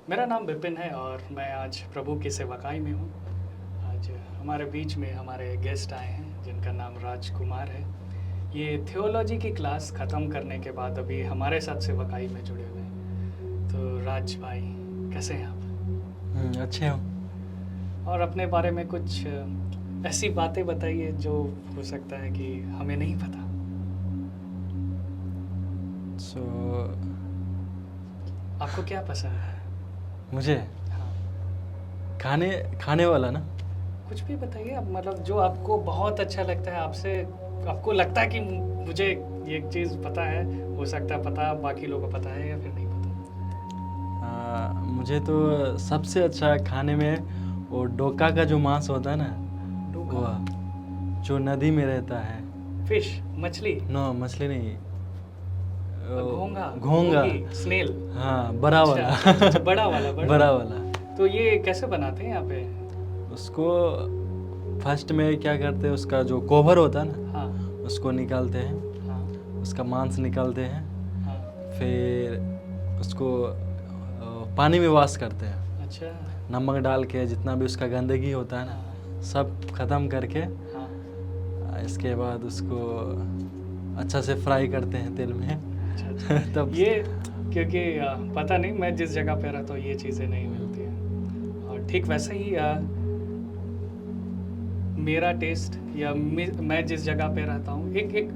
मेरा नाम विपिन है और मैं आज प्रभु की सेवकाई में हूँ। आज हमारे बीच में हमारे गेस्ट आए हैं जिनका नाम राजकुमार है। ये थियोलॉजी की क्लास ख़त्म करने के बाद अभी हमारे साथ सेवकाई में जुड़े हुए हैं। तो राज भाई, कैसे हैं आप? अच्छे हो। और अपने बारे में कुछ ऐसी बातें बताइए जो हो सकता है कि हमें नहीं पता। सो आपको क्या पसंद है? मुझे हाँ, खाने खाने वाला ना, कुछ भी बताइए आप, मतलब जो आपको बहुत अच्छा लगता है, आपसे आपको लगता है कि मुझे ये चीज़ पता है, हो सकता है पता, बाकी लोगों को पता है या फिर नहीं पता। मुझे तो सबसे अच्छा खाने में वो डोका का जो मांस होता है ना, डोका, वो जो नदी में रहता है। फिश, मछली, नो, मछली नहीं, घोंगा, घोंगा। घोंगी, स्नेल। हाँ, बड़ा अच्छा, वाला। अच्छा, अच्छा, बड़ा वाला, बड़ा वाला। तो ये कैसे बनाते हैं यहाँ पे? उसको फर्स्ट में क्या करते हैं, उसका जो कोवर होता है ना, हाँ, उसको निकालते हैं, हाँ, उसका मांस निकालते हैं, हाँ, फिर उसको पानी में वॉश करते हैं, अच्छा, नमक डाल के, जितना भी उसका गंदगी होता है हाँ, ना, सब ख़त्म करके हाँ, इसके बाद उसको अच्छा से फ्राई करते हैं तेल में। अच्छा, अच्छा। तब ये क्योंकि पता नहीं, मैं जिस जगह पे रहता हूँ ये चीज़ें नहीं मिलती हैं। और ठीक वैसे ही मेरा टेस्ट या मैं जिस जगह पे रहता हूँ, एक एक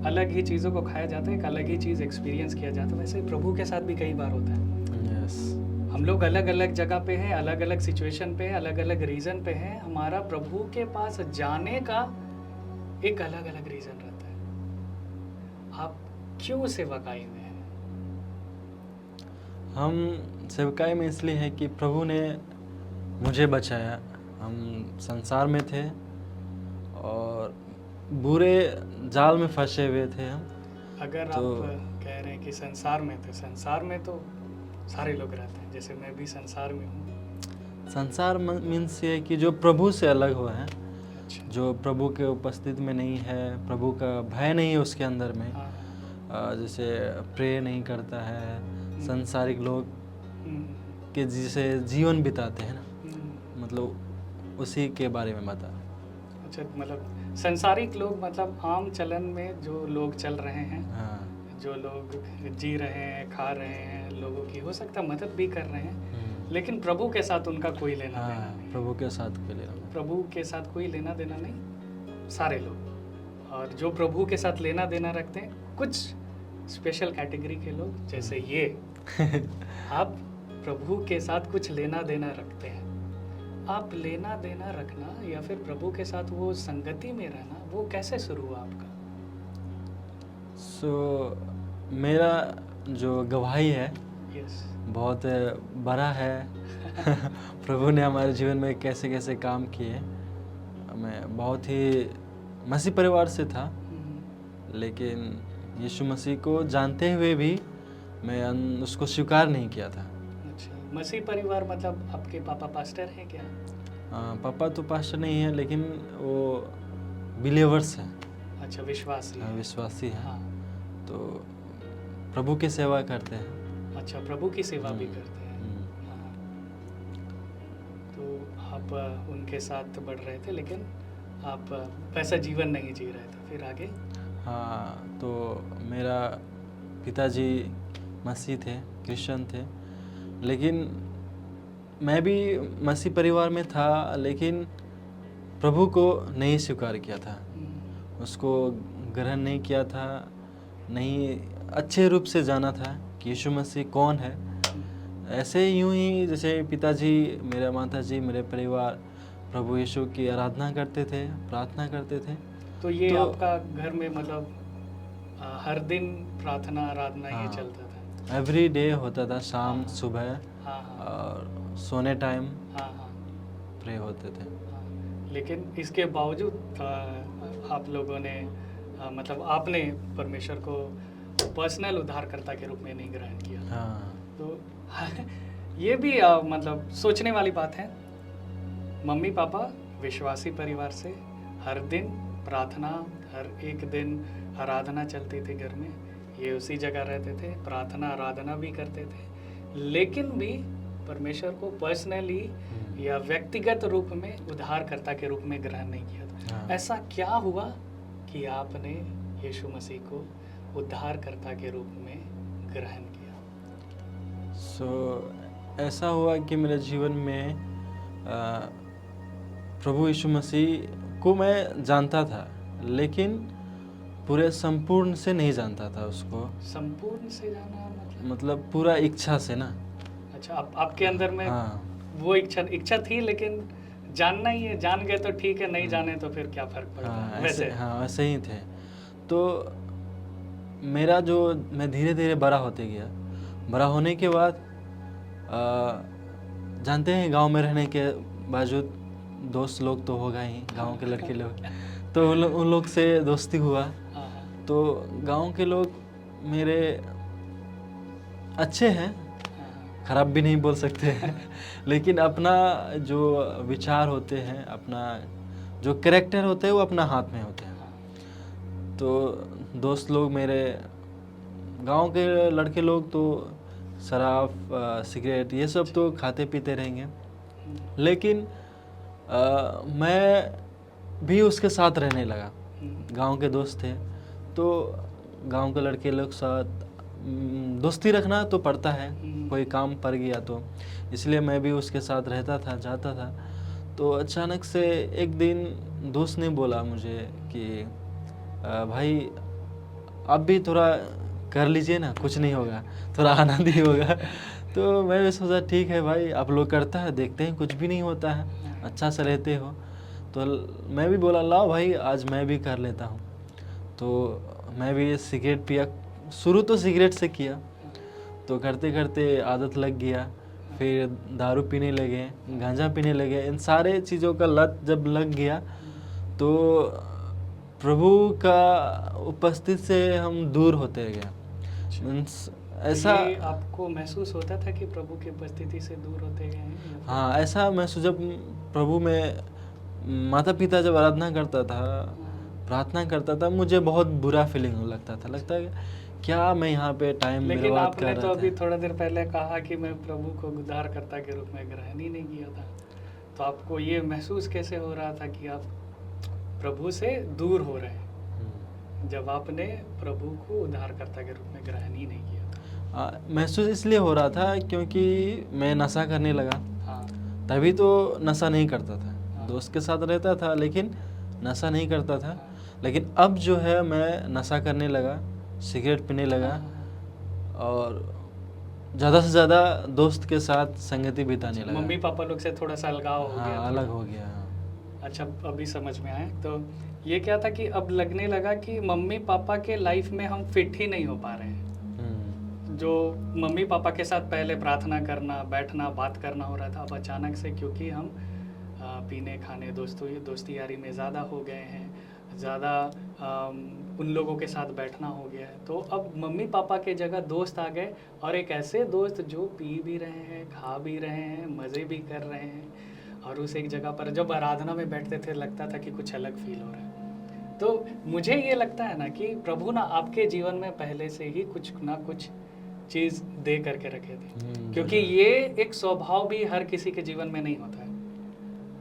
अलग ही चीज़ों को खाया जाता है, एक अलग ही चीज़ एक्सपीरियंस किया जाता है। वैसे प्रभु के साथ भी कई बार होता है। यस, हम लोग अलग अलग जगह पे हैं, अलग अलग सिचुएशन पे हैं, अलग अलग रीज़न पे हैं। हमारा प्रभु के पास जाने का एक अलग अलग रीज़न रहता है। आप क्यों सेवकाई में हैं? हम सेवकाई में इसलिए हैं कि प्रभु ने मुझे बचाया। हम संसार में थे और बुरे जाल में फंसे हुए थे हम। अगर तो आप कह रहे हैं कि संसार में थे, संसार में तो सारे लोग रहते हैं, जैसे मैं भी संसार में हूँ। संसार मीन्स ये कि जो प्रभु से अलग हुआ है, अच्छा, जो प्रभु के उपस्थिति में नहीं है, प्रभु का भय नहीं है उसके अंदर में, हाँ, जैसे प्रे नहीं करता है, संसारिक लोग हम्म, के जैसे जीवन बिताते हैं ना, हम्म। मतलब उसी के बारे में बता। अच्छा, मतलब संसारिक लोग, मतलब आम चलन में जो लोग चल रहे हैं, हाँ, जो लोग जी रहे हैं, खा रहे हैं, लोगों की हो सकता है मदद भी कर रहे हैं, लेकिन प्रभु के साथ उनका कोई लेना देना हाँ, नहीं। प्रभु के साथ के लिए प्रभु के साथ कोई लेना देना नहीं, सारे लोग। और जो प्रभु के साथ लेना देना रखते हैं, कुछ स्पेशल कैटेगरी के लोग, जैसे ये आप प्रभु के साथ कुछ लेना देना रखते हैं। आप लेना देना रखना या फिर प्रभु के साथ वो संगति में रहना, वो कैसे शुरू हुआ आपका? सो मेरा जो गवाही है यस। बहुत बड़ा है। प्रभु ने हमारे जीवन में कैसे कैसे काम किए। मैं बहुत ही मसीह परिवार से था, लेकिन यीशु मसीह को जानते हुए भी मैं उसको स्वीकार नहीं किया था। अच्छा, मसीह परिवार मतलब आपके पापा पास्टर हैं क्या? पापा तो पास्टर नहीं है, लेकिन वो बिलीवर्स हैं। अच्छा, विश्वासी हैं। विश्वासी हैं। हाँ। तो प्रभु की सेवा करते हैं। अच्छा, प्रभु की सेवा भी करते हैं। हम्म। हाँ। तो आप उनके साथ बढ़ रहे थे, लेकिन आप वैसा जीवन नहीं जी रहे थे, फिर आगे? हाँ, तो मेरा पिताजी मसीह थे, क्रिश्चियन थे, लेकिन मैं भी मसीह परिवार में था, लेकिन प्रभु को नहीं स्वीकार किया था, उसको ग्रहण नहीं किया था, नहीं अच्छे रूप से जाना था कि यीशु मसीह कौन है। ऐसे यूं ही जैसे पिताजी, मेरे माताजी, मेरे परिवार प्रभु यीशु की आराधना करते थे, प्रार्थना करते थे। तो ये तो आपका घर में मतलब हर दिन प्रार्थना आराधना ये हाँ, चलता था? एवरी डे होता था, शाम हाँ, सुबह हाँ, हाँ, और सोने टाइम हाँ, हाँ, प्रे होते थे। हाँ। लेकिन इसके बावजूद आप लोगों ने मतलब आपने परमेश्वर को पर्सनल उद्धारकर्ता के रूप में नहीं ग्रहण किया। हाँ, तो ये भी मतलब सोचने वाली बात है। मम्मी पापा विश्वासी परिवार से, हर दिन प्रार्थना, हर एक दिन आराधना चलती थी घर में, ये उसी जगह रहते थे, प्रार्थना आराधना भी करते थे, लेकिन भी परमेश्वर को पर्सनली या व्यक्तिगत रूप में उद्धारकर्ता के रूप में ग्रहण नहीं किया था। हाँ। ऐसा क्या हुआ कि आपने यीशु मसीह को उद्धारकर्ता के रूप में ग्रहण किया? ऐसा हुआ कि मेरे जीवन में प्रभु यीशु मसीह को मैं जानता था, लेकिन पूरे संपूर्ण से नहीं जानता था उसको। संपूर्ण से जाना मतलब पूरा इच्छा से ना। अच्छा, आपके अंदर में हाँ। वो इच्छा थी, लेकिन जानना ही है, जान गए तो ठीक है, नहीं जाने तो फिर क्या फर्क पड़ता है। वैसे वैसे ही थे। तो मेरा जो मैं धीरे धीरे बड़ा होते गया, बड़ा होने के बाद जानते हैं गांव में रहने के बावजूद दोस्त लोग तो होगा ही, गांव के लड़के लोग। तो उन लोग से दोस्ती हुआ। तो गांव के लोग मेरे अच्छे हैं, खराब भी नहीं बोल सकते हैं। लेकिन अपना जो विचार होते हैं, अपना जो कैरेक्टर होते हैं वो अपना हाथ में होते हैं। तो दोस्त लोग मेरे गांव के लड़के लोग तो शराब सिगरेट ये सब तो खाते पीते रहेंगे, लेकिन मैं भी उसके साथ रहने लगा। गांव के दोस्त थे तो गांव के लड़के लोग साथ दोस्ती रखना तो पड़ता है, कोई काम पड़ गया तो, इसलिए मैं भी उसके साथ रहता था, जाता था। तो अचानक से एक दिन दोस्त ने बोला मुझे कि भाई आप भी थोड़ा कर लीजिए ना, कुछ नहीं होगा, थोड़ा आनंद ही होगा। तो मैं भी सोचा ठीक है भाई, आप लोग करता है, देखते हैं, कुछ भी नहीं होता है, अच्छा से रहते हो। तो मैं भी बोला लाओ भाई आज मैं भी कर लेता हूँ। तो मैं भी सिगरेट पिया, शुरू तो सिगरेट से किया, तो करते करते आदत लग गया, फिर दारू पीने लगे, गांजा पीने लगे। इन सारे चीज़ों का लत जब लग गया तो प्रभु का उपस्थिति से हम दूर होते गए। मीन्स ऐसा आपको महसूस होता था कि प्रभु की उपस्थिति से दूर होते गए हैं? हाँ, ऐसा महसूस जब प्रभु में माता पिता जब आराधना करता था, प्रार्थना करता था, मुझे बहुत बुरा फीलिंग लगता था, लगता है क्या मैं यहाँ पे टाइम बर्बाद कर रहा था। लेकिन आपने तो अभी थोड़ा देर पहले कहा कि मैं प्रभु को उद्धारकर्ता के रूप में ग्रहण ही नहीं किया था, तो आपको ये महसूस कैसे हो रहा था कि आप प्रभु से दूर हो रहे हैं जब आपने प्रभु को उद्धारकर्ता के रूप में ग्रहण ही नहीं किया था? महसूस इसलिए हो रहा था क्योंकि मैं नशा करने लगा। हाँ। तभी तो नशा नहीं करता था। हाँ। दोस्त के साथ रहता था लेकिन नशा नहीं करता था। लेकिन अब जो है मैं नशा करने लगा, सिगरेट पीने लगा और ज़्यादा से ज़्यादा दोस्त के साथ संगति बिताने लगा। मम्मी पापा लोग से थोड़ा सा अलगाव हो गया? हाँ, अलग हो गया। अच्छा, अभी समझ में आया। तो ये क्या था कि अब लगने लगा कि मम्मी पापा के लाइफ में हम फिट ही नहीं हो पा रहे हैं। जो मम्मी पापा के साथ पहले प्रार्थना करना, बैठना, बात करना हो रहा था, अब अचानक से क्योंकि हम पीने खाने दोस्ती यारी में ज़्यादा हो गए हैं, ज़्यादा उन लोगों के साथ बैठना हो गया है, तो अब मम्मी पापा के जगह दोस्त आ गए, और एक ऐसे दोस्त जो पी भी रहे हैं, खा भी रहे हैं, मज़े भी कर रहे हैं, और उस एक जगह पर जब आराधना में बैठते थे लगता था कि कुछ अलग फील हो रहा है। तो मुझे ये लगता है ना कि प्रभु ना आपके जीवन में पहले से ही कुछ ना कुछ चीज़ दे करके रखे थे, क्योंकि ये एक स्वभाव भी हर किसी के जीवन में नहीं होता है।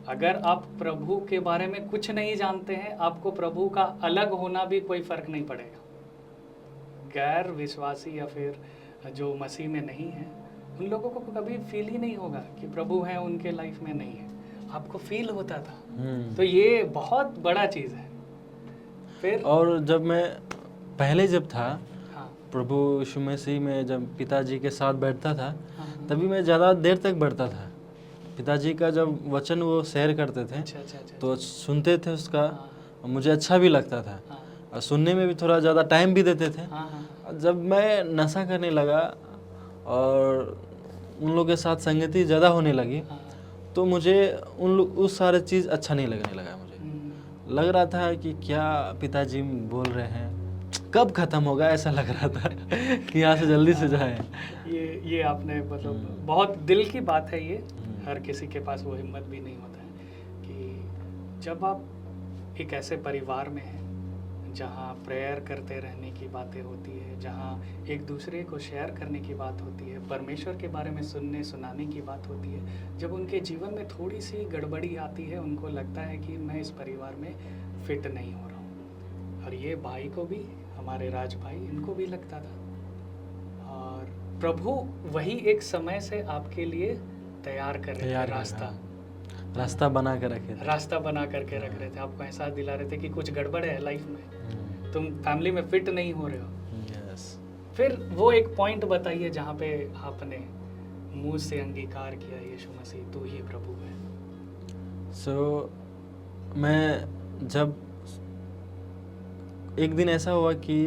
अगर आप प्रभु के बारे में कुछ नहीं जानते हैं, आपको प्रभु का अलग होना भी कोई फर्क नहीं पड़ेगा। गैर विश्वासी या फिर जो मसीह में नहीं है, उन लोगों को कभी फील ही नहीं होगा कि प्रभु है उनके लाइफ में नहीं है, आपको फील होता था। तो ये बहुत बड़ा चीज़ है। फिर और जब मैं पहले जब था हाँ, प्रभु यीशु मसीह में जब पिताजी के साथ बैठता था, हाँ, तभी मैं ज़्यादा देर तक बैठता था। पिताजी का जब वचन वो शेयर करते थे अच्छा, अच्छा, अच्छा, तो सुनते थे उसका, हाँ, और मुझे अच्छा भी लगता था, हाँ, और सुनने में भी थोड़ा ज़्यादा टाइम भी देते थे। हाँ, हाँ, जब मैं नशा करने लगा और उन लोगों के साथ संगति ज़्यादा होने लगी, हाँ, तो मुझे उस सारे चीज़ अच्छा नहीं लगने लगा। मुझे लग रहा था कि क्या पिताजी बोल रहे हैं, कब ख़त्म होगा, ऐसा लग रहा था कि यहाँ से जल्दी से जाए। ये आपने मतलब बहुत दिल की बात है ये। हर किसी के पास वो हिम्मत भी नहीं होता है कि जब आप एक ऐसे परिवार में हैं जहाँ प्रेयर करते रहने की बातें होती है, जहाँ एक दूसरे को शेयर करने की बात होती है, परमेश्वर के बारे में सुनने सुनाने की बात होती है, जब उनके जीवन में थोड़ी सी गड़बड़ी आती है, उनको लगता है कि मैं इस परिवार में फिट नहीं हो रहा हूँ। और ये भाई को भी, हमारे राज भाई, इनको भी लगता था। और प्रभु वही एक समय से आपके लिए तैयार कर रहे थे, रास्ता बना कर रखे थे। रास्ता बना करके रख रहे थे, आपको एहसास दिला रहे थे कि कुछ गड़बड़ है लाइफ में, तुम फैमिली में फिट नहीं हो रहे हो। यस। फिर वो एक पॉइंट बताइए जहाँ पे आपने मुंह से अंगीकार किया, यीशु मसीह तू ही प्रभु है। सो मैं जब एक दिन ऐसा हुआ कि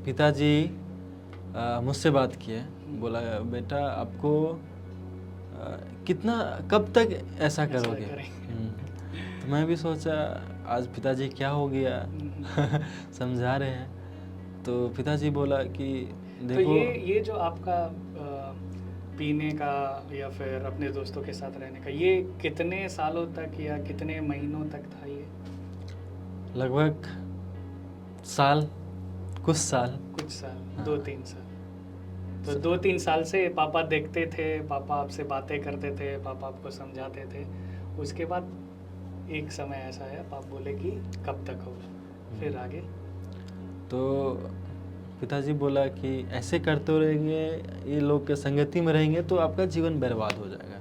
पिताजी मुझसे बात किए, बोला बेटा आपको कितना कब तक ऐसा करोगे। तो मैं भी सोचा आज पिताजी क्या हो गया समझा रहे हैं। तो पिताजी बोला कि देखो, तो ये जो आपका पीने का या फिर अपने दोस्तों के साथ रहने का, ये कितने सालों तक या कितने महीनों तक था ये? लगभग साल, कुछ साल। हाँ। 2-3 साल। तो 2-3 साल से पापा देखते थे, पापा आपसे बातें करते थे, पापा आपको समझाते थे। उसके बाद एक समय ऐसा है, पाप बोले कि कब तक होगा, फिर आगे? तो पिताजी बोला कि ऐसे करते रहेंगे, ये लोग के संगति में रहेंगे तो आपका जीवन बर्बाद हो जाएगा।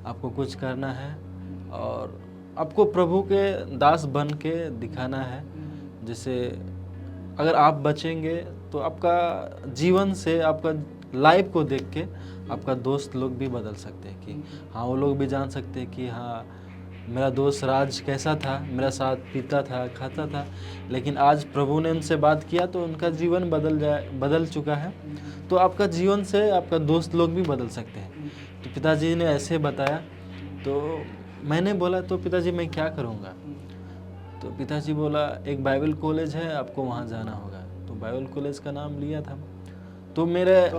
आपको कुछ करना है और आपको प्रभु के दास बन के दिखाना है। जैसे अगर आप बचेंगे तो आपका जीवन से, आपका लाइफ को देख के आपका दोस्त लोग भी बदल सकते हैं कि हाँ, वो लोग भी जान सकते हैं कि हाँ मेरा दोस्त राज कैसा था, मेरा साथ पीता था, खाता था, लेकिन आज प्रभु ने उनसे बात किया तो उनका जीवन बदल चुका है। तो आपका जीवन से आपका दोस्त लोग भी बदल सकते हैं। तो पिताजी ने ऐसे बताया, तो मैंने बोला तो पिताजी मैं क्या करूँगा। तो पिताजी बोला एक बाइबल कॉलेज है, आपको वहाँ जाना होगा। तो बाइबल कॉलेज का नाम लिया था। तो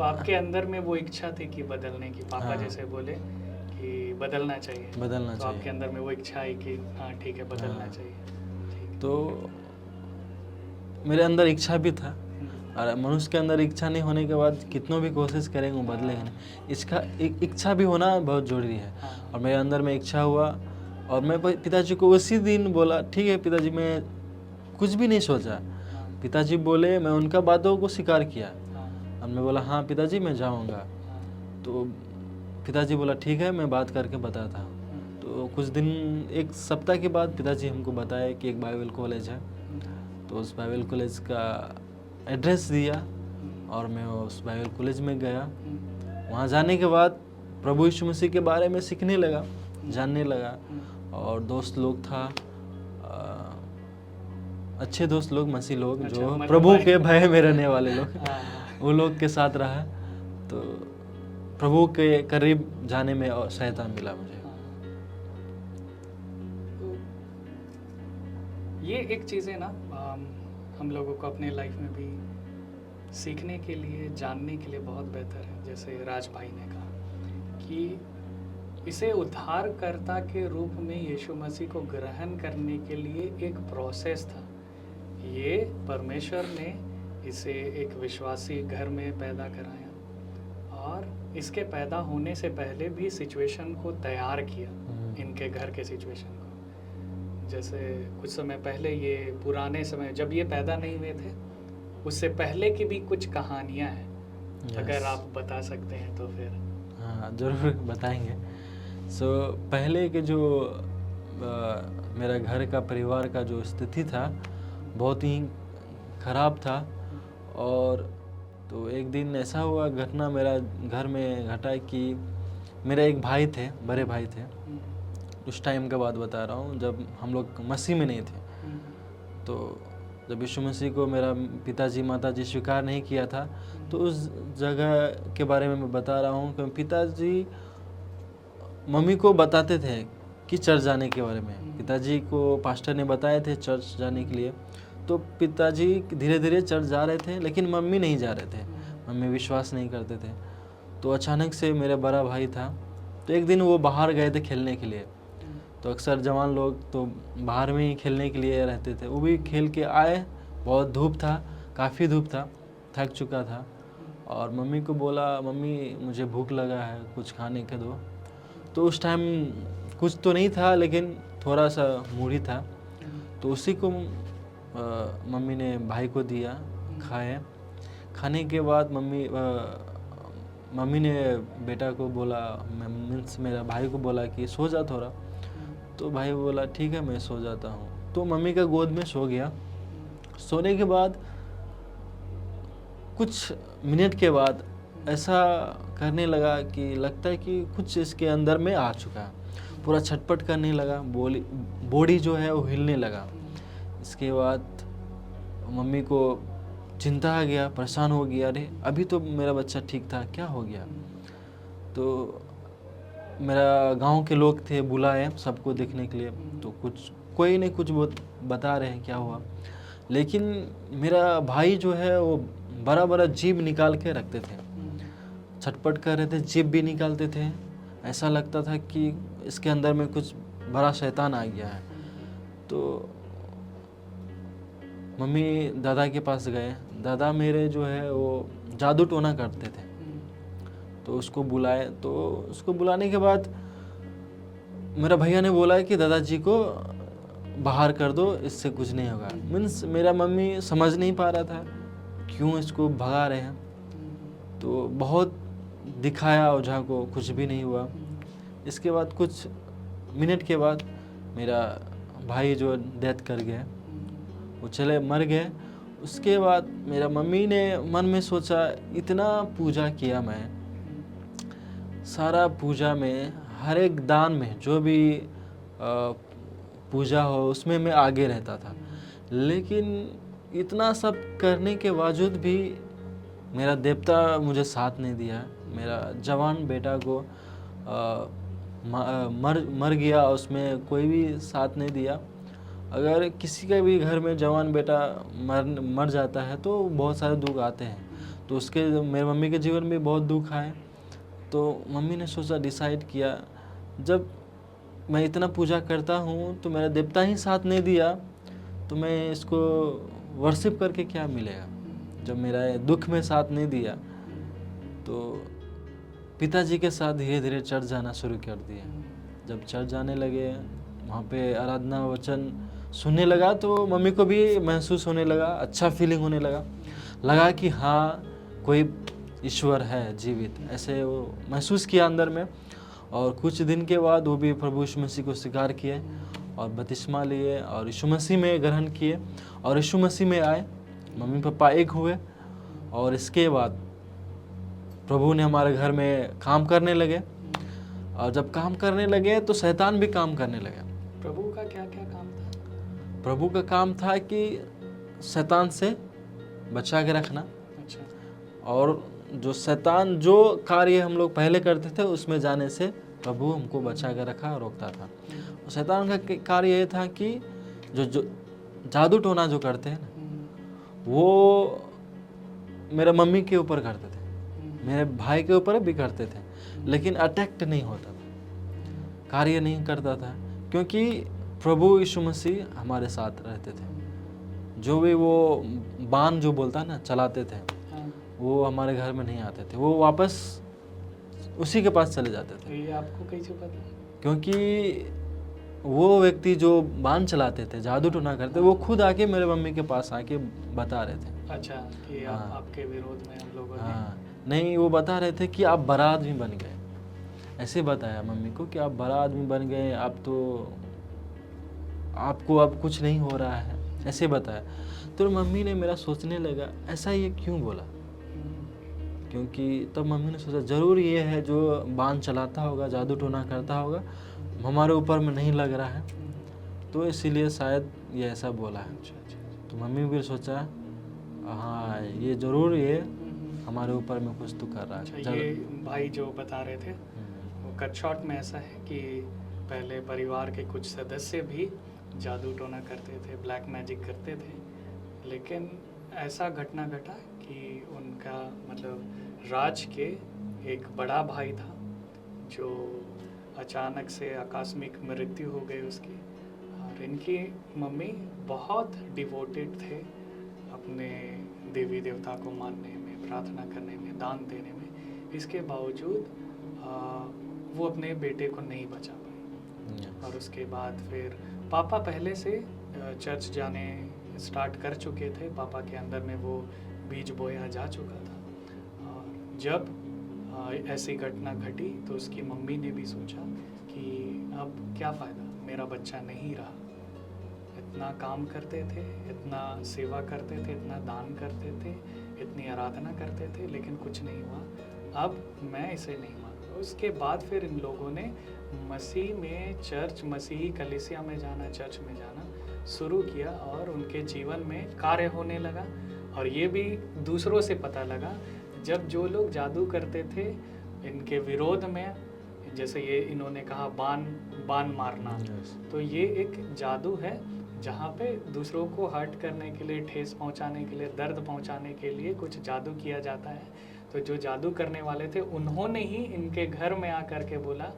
आपके अंदर में वो इच्छा थी कि बदलने की, पापा हाँ। जैसे बोले कि बदलना चाहिए, तो आपके अंदर में वो इच्छा है कि हाँ ठीक है बदलना चाहिए। तो मेरे अंदर इच्छा भी था, और मनुष्य के अंदर इच्छा नहीं होने के बाद कितनों भी कोशिश करेंगे वो बदलेगा नहीं। इसका इच्छा भी होना बहुत ज़रूरी है। और मेरे अंदर में इच्छा हुआ और मैं पिताजी को उसी दिन बोला ठीक है पिताजी, मैं कुछ भी नहीं सोचा। पिताजी बोले, मैं उनका बातों को स्वीकार किया और मैं बोला हाँ पिताजी मैं जाऊंगा। तो पिताजी बोला ठीक है मैं बात करके बताता हूँ। तो कुछ दिन, एक सप्ताह के बाद पिताजी हमको बताया कि एक बाइबल कॉलेज है। तो उस बाइबल कॉलेज का एड्रेस दिया और मैं उस बाइबल कॉलेज में गया। वहाँ जाने के बाद प्रभु यीशु मसीह के बारे में सीखने लगा, जानने लगा। और दोस्त लोग था, अच्छे दोस्त लोग, मसीह लोग, जो प्रभु के भय में रहने वाले लोग, वो लोग के साथ रहा। तो प्रभु के करीब जाने में और सहायता मिला मुझे। ये एक चीज़ है ना, हम लोगों को अपने लाइफ में भी सीखने के लिए, जानने के लिए बहुत बेहतर है। जैसे राज भाई ने कहा कि इसे उद्धारकर्ता के रूप में यीशु मसीह को ग्रहण करने के लिए एक प्रोसेस था। ये परमेश्वर ने इसे एक विश्वासी घर में पैदा कराया और इसके पैदा होने से पहले भी सिचुएशन को तैयार किया, इनके घर के सिचुएशन को। जैसे कुछ समय पहले, ये पुराने समय जब ये पैदा नहीं हुए थे, उससे पहले की भी कुछ कहानियाँ हैं। अगर आप बता सकते हैं तो फिर। हाँ ज़रूर बताएंगे। पहले के जो मेरा घर का, परिवार का जो स्थिति था बहुत ही ख़राब था। और तो एक दिन ऐसा हुआ, घटना मेरा घर में घटा कि मेरे एक भाई थे, बड़े भाई थे। उस टाइम का बात बता रहा हूँ जब हम लोग मसीह में नहीं थे। तो जब यीशु मसीह को मेरा पिताजी माताजी स्वीकार नहीं किया था, तो उस जगह के बारे में मैं बता रहा हूँ कि पिताजी मम्मी को बताते थे कि चर्च जाने के बारे में। पिताजी को पास्टर ने बताए थे चर्च जाने के लिए। तो पिताजी धीरे धीरे चर्च जा रहे थे, लेकिन मम्मी नहीं जा रहे थे, मम्मी विश्वास नहीं करते थे। तो अचानक से मेरा बड़ा भाई था, तो एक दिन वो बाहर गए थे खेलने के लिए। तो अक्सर जवान लोग तो बाहर में ही खेलने के लिए रहते थे। वो भी खेल के आए बहुत धूप था, काफ़ी धूप था, थक चुका था। और मम्मी को बोला, मम्मी मुझे भूख लगा है, कुछ खाने के दो। तो उस टाइम कुछ तो नहीं था, लेकिन थोड़ा सा मूढ़ी था, तो उसी को मम्मी ने भाई को दिया, खाए। खाने के बाद मम्मी ने बेटा को बोला, मीन्स मेरा भाई को बोला कि सो जा थोड़ा। तो भाई बोला ठीक है मैं सो जाता हूँ। तो मम्मी का गोद में सो गया। सोने के बाद कुछ मिनट के बाद ऐसा करने लगा कि लगता है कि कुछ इसके अंदर में आ चुका है। पूरा छटपट करने लगा, बॉडी जो है वो हिलने लगा। इसके बाद मम्मी को चिंता आ गया, परेशान हो गया, अरे अभी तो मेरा बच्चा ठीक था, क्या हो गया। तो मेरा गांव के लोग थे, बुलाए सबको देखने के लिए। तो कोई नहीं कुछ बता रहे हैं क्या हुआ। लेकिन मेरा भाई जो है वो बड़ा बड़ा जीभ निकाल के रखते थे, छटपट कर रहे थे, जीभ भी निकालते थे। ऐसा लगता था कि इसके अंदर में कुछ बड़ा शैतान आ गया है। तो मम्मी दादा के पास गए। दादा मेरे जो है वो जादू टोना करते थे, तो उसको बुलाए। तो उसको बुलाने के बाद मेरा भैया ने बोला कि दादाजी को बाहर कर दो, इससे कुछ नहीं होगा। मीन्स मेरा मम्मी समझ नहीं पा रहा था क्यों इसको भगा रहे हैं। तो बहुत दिखाया ओझा को, कुछ भी नहीं हुआ। इसके बाद कुछ मिनट के बाद मेरा भाई जो डेथ कर गया, वो मर गए। उसके बाद मेरा मम्मी ने मन में सोचा, इतना पूजा किया मैं, सारा पूजा में हर एक दान में जो भी पूजा हो उसमें मैं आगे रहता था, लेकिन इतना सब करने के बावजूद भी मेरा देवता मुझे साथ नहीं दिया। मेरा जवान बेटा को मर गया, उसमें कोई भी साथ नहीं दिया। अगर किसी का भी घर में जवान बेटा मर जाता है तो बहुत सारे दुख आते हैं, तो उसके मेरे मम्मी के जीवन में बहुत दुख आए। तो मम्मी ने सोचा, डिसाइड किया, जब मैं इतना पूजा करता हूँ तो मेरा देवता ही साथ नहीं दिया, तो मैं इसको वर्शिप करके क्या मिलेगा। जब मेरा दुख में साथ नहीं दिया, तो पिताजी के साथ धीरे धीरे चर्च जाना शुरू कर दिए। जब चर्च जाने लगे, वहाँ पे आराधना वचन सुनने लगा, तो मम्मी को भी महसूस होने लगा, अच्छा फीलिंग होने लगा कि हाँ कोई ईश्वर है जीवित, ऐसे वो महसूस किया अंदर में। और कुछ दिन के बाद वो भी प्रभु यीशु मसीह को स्वीकार किए और बपतिस्मा लिए और यीशु मसीह में ग्रहण किए और यीशु मसीह में आए। मम्मी पापा एक हुए और इसके बाद प्रभु ने हमारे घर में काम करने लगे। और जब काम करने लगे तो शैतान भी काम करने लगे। प्रभु का क्या क्या काम था? प्रभु का काम था कि शैतान से बचा के रखना। अच्छा। और जो शैतान जो कार्य हम लोग पहले करते थे उसमें जाने से प्रभु हमको बचा के रखा, रोकता था। और शैतान का कार्य ये था कि जो जादू टोना जो करते हैं ना, वो मेरे मम्मी के ऊपर करते थे, मेरे भाई के ऊपर भी करते थे, लेकिन अटैक्ट नहीं होता था, कार्य नहीं करता था, क्योंकि प्रभु यीशु मसीह हमारे साथ रहते थे। जो भी वो बाण जो बोलता है ना चलाते थे, वो हमारे घर में नहीं आते थे, वो वापस उसी के पास चले जाते थे। ये आपको कैसे पता? क्योंकि वो व्यक्ति जो बाण चलाते थे, जादू टोना करते, वो खुद आके मेरे मम्मी के पास आके बता रहे थे। अच्छा, कि आपके विरोध में हम लोगों ने। हाँ, नहीं, वो बता रहे थे कि आप बड़ा आदमी बन गए। ऐसे बताया मम्मी को कि आप बड़ा आदमी बन गए, आप तो आपको अब कुछ नहीं हो रहा है, ऐसे बताया। तो मम्मी ने मेरा सोचने लगा, ऐसा ये क्यों बोला। क्योंकि तब मम्मी ने सोचा ज़रूर ये है जो बाण चलाता होगा, जादू टोना करता होगा, हमारे ऊपर में नहीं लग रहा है, तो इसीलिए शायद ये ऐसा बोला है। तो मम्मी भी सोचा हाँ ये ज़रूर ये हमारे ऊपर में कुछ तो कर रहा है। ये भाई जो बता रहे थे वो कट शॉर्ट में ऐसा है कि पहले परिवार के कुछ सदस्य भी जादू टोना करते थे, ब्लैक मैजिक करते थे, लेकिन ऐसा घटना घटा कि उनका मतलब राज के एक बड़ा भाई था जो अचानक से आकस्मिक मृत्यु हो गई उसकी। और इनकी मम्मी बहुत डिवोटेड थे अपने देवी देवता को मानने में, प्रार्थना करने में, दान देने में, इसके बावजूद वो अपने बेटे को नहीं बचा पाई। और उसके बाद फिर पापा पहले से चर्च जाने स्टार्ट कर चुके थे, पापा के अंदर में वो बीज बोया जा चुका था। और जब ऐसी घटना घटी तो उसकी मम्मी ने भी सोचा कि अब क्या फ़ायदा, मेरा बच्चा नहीं रहा। इतना काम करते थे, इतना सेवा करते थे, इतना दान करते थे, इतनी आराधना करते थे, लेकिन कुछ नहीं हुआ। अब मैं इसे नहीं मानता। उसके बाद फिर इन लोगों ने मसीह में, चर्च, मसीही कलीसिया में जाना, चर्च में जाना शुरू किया और उनके जीवन में कार्य होने लगा। और ये भी दूसरों से पता लगा, जब जो लोग जादू करते थे इनके विरोध में, जैसे ये इन्होंने कहा बाण मारना, तो ये एक जादू है जहाँ पे दूसरों को हर्ट करने के लिए, ठेस पहुँचाने के लिए, दर्द पहुँचाने के लिए कुछ जादू किया जाता है। तो जो जादू करने वाले थे उन्होंने ही इनके घर में आकर के बोला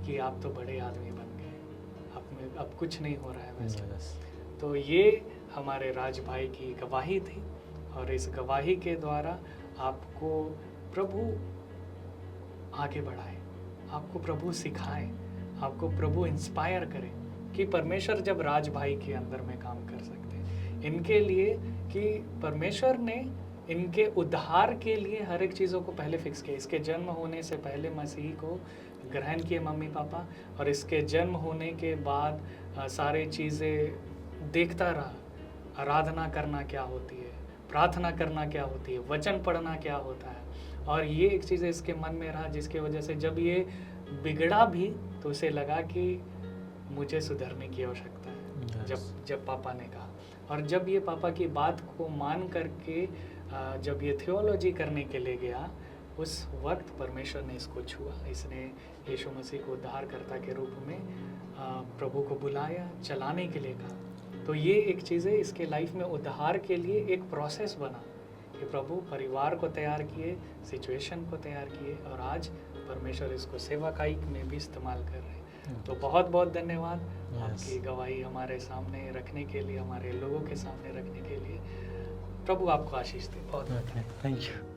कि आप तो बड़े आदमी बन गए, अब कुछ नहीं हो रहा है वैसे। तो ये हमारे राज भाई की गवाही थी, और इस गवाही के द्वारा आपको प्रभु आगे बढ़ाए, आपको प्रभु सिखाए, आपको प्रभु इंस्पायर करे कि परमेश्वर जब राज भाई के अंदर में काम कर सकते हैं इनके लिए, कि परमेश्वर ने इनके उद्धार के लिए हर एक चीज़ों को पहले फिक्स किया। इसके जन्म होने से पहले मसीह को ग्रहण किए मम्मी पापा, और इसके जन्म होने के बाद सारी चीज़ें देखता रहा। आराधना करना क्या होती है, प्रार्थना करना क्या होती है, वचन पढ़ना क्या होता है। और ये एक चीज़ इसके मन में रहा, जिसके वजह से जब ये बिगड़ा भी तो उसे लगा कि मुझे सुधरने की आवश्यकता है। जब पापा ने कहा, और जब ये पापा की बात को मान करके जब ये थियोलॉजी करने के लिए गया, उस वक्त परमेश्वर ने इसको छुआ। इसने यीशु मसीह को उद्धारकर्ता के रूप में प्रभु को बुलाया, चलाने के लिए कहा। तो ये एक चीज़ है, इसके लाइफ में उद्धार के लिए एक प्रोसेस बना कि प्रभु परिवार को तैयार किए, सिचुएशन को तैयार किए, और आज परमेश्वर इसको सेवाकाई में भी इस्तेमाल कर रहे हैं। तो बहुत बहुत धन्यवाद आपकी गवाही हमारे सामने रखने के लिए, हमारे लोगों के सामने रखने के लिए। प्रभु आपको आशीष दे। बहुत थैंक यू।